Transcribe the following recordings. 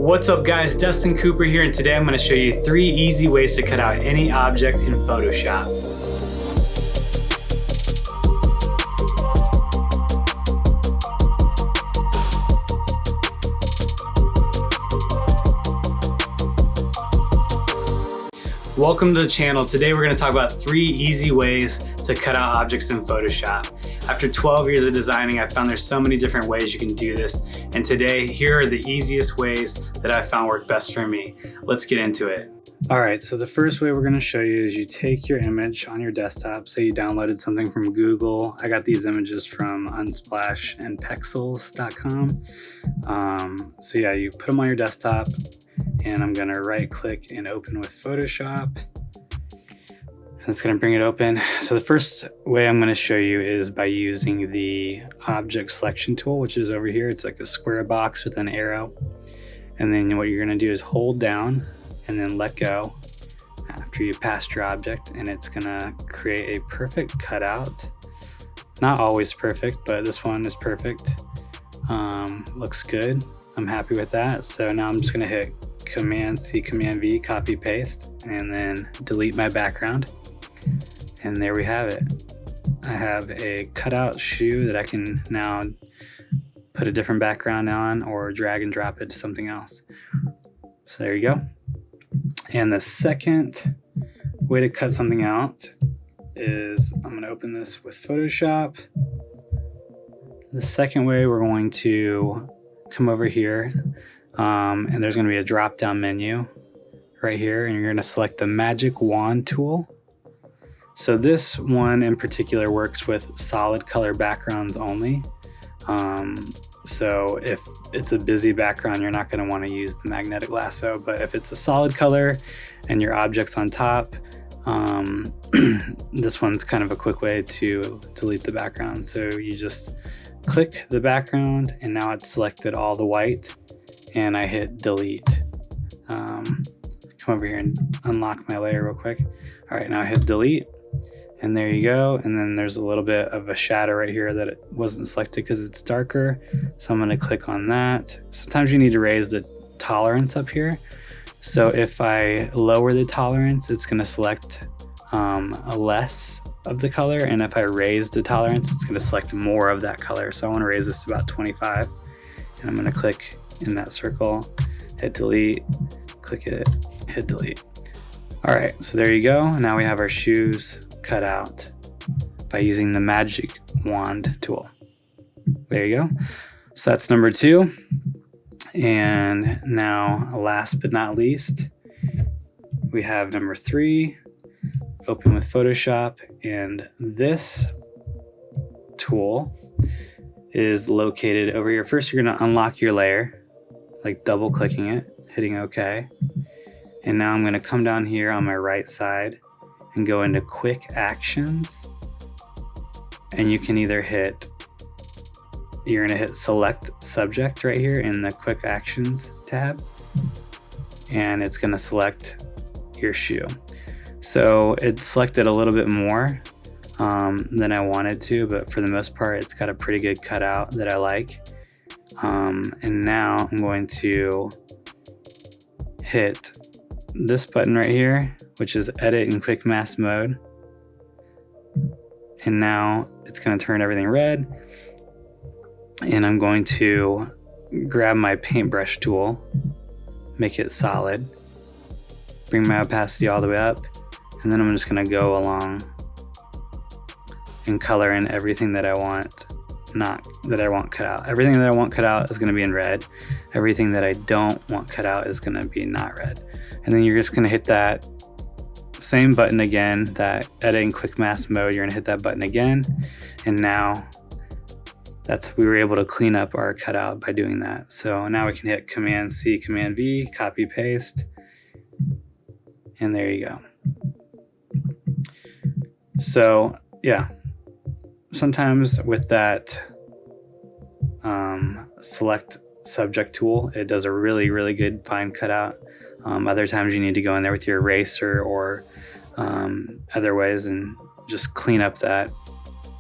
What's up guys, Dustin Cooper here, and today I'm going to show you 3 easy ways to cut out any object in Photoshop. Welcome to the channel. Today we're going to talk about 3 easy ways to cut out objects in Photoshop. After 12 years of designing, I found there's so many different ways you can do this, and today here are the easiest ways that I found work best for me. Let's get into it. Alright, so the first way we're going to show you is you take your image on your desktop. Say you downloaded something from Google. I got these images from Unsplash and Pexels.com. So yeah, you put them on your desktop, and I'm going to right click and open with Photoshop. And it's going to bring it open. So the first way I'm going to show you is by using the object selection tool, which is over here. It's like a square box with an arrow. And then what you're going to do is hold down and then let go after you passed your object, and it's going to create a perfect cutout. Not always perfect, but this one is perfect. Looks good. I'm happy with that. So now I'm just going to hit Command C, Command V, copy paste, and then delete my background. And there we have it. I have a cutout shoe that I can now put a different background on or drag and drop it to something else. So there you go. And the second way to cut something out is I'm going to open this with Photoshop. The second way, we're going to come over here, and there's going to be a drop down menu right here, and you're going to select the Magic Wand tool. So this one in particular works with solid color backgrounds only. So if it's a busy background, you're not going to want to use the magnetic lasso, but if it's a solid color and your object's on top, this one's kind of a quick way to delete the background. So you just click the background, and now it's selected all the white, and I hit delete. Come over here and unlock my layer real quick. All right, now I hit delete, and there you go. And then there's a little bit of a shadow right here that it wasn't selected because it's darker. So I'm going to click on that. Sometimes you need to raise the tolerance up here. So if I lower the tolerance, it's going to select less of the color, and if I raise the tolerance, it's going to select more of that color. So I want to raise this to about 25, and I'm going to click in that circle, hit delete, click it, hit delete. All right, so there you go. Now we have our shoes cut out by using the Magic Wand tool. There you go. So that's number 2. And now, last but not least, we have number 3. Open with Photoshop, and this tool is located over here. First, you're going to unlock your layer, like double clicking it, hitting OK. And now I'm going to come down here on my right side and go into Quick Actions. And you can either you're going to hit Select Subject right here in the Quick Actions tab, and it's going to select your shoe. So it selected a little bit more than I wanted to, but for the most part, it's got a pretty good cutout that I like. And now I'm going to hit this button right here, which is Edit in Quick Mask Mode. And now it's going to turn everything red. And I'm going to grab my paintbrush tool, make it solid, bring my opacity all the way up. And then I'm just going to go along and color in everything that I want cut out. Everything that I want cut out is going to be in red. Everything that I don't want cut out is going to be not red. And then you're just going to hit that same button again, that Edit in Quick Mask Mode. You're going to hit that button again. And now we were able to clean up our cutout by doing that. So now we can hit Command C, Command V, copy paste. And there you go. So yeah, sometimes with that select subject tool, it does a really, really good fine cutout. Other times you need to go in there with your eraser or other ways and just clean up the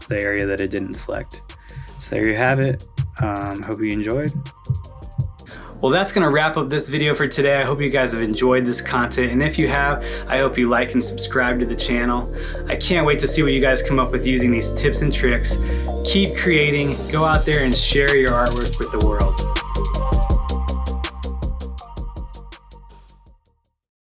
area that it didn't select. So there you have it. Hope you enjoyed. Well, that's gonna wrap up this video for today. I hope you guys have enjoyed this content, and if you have, I hope you like and subscribe to the channel. I can't wait to see what you guys come up with using these tips and tricks. Keep creating, go out there and share your artwork with the world.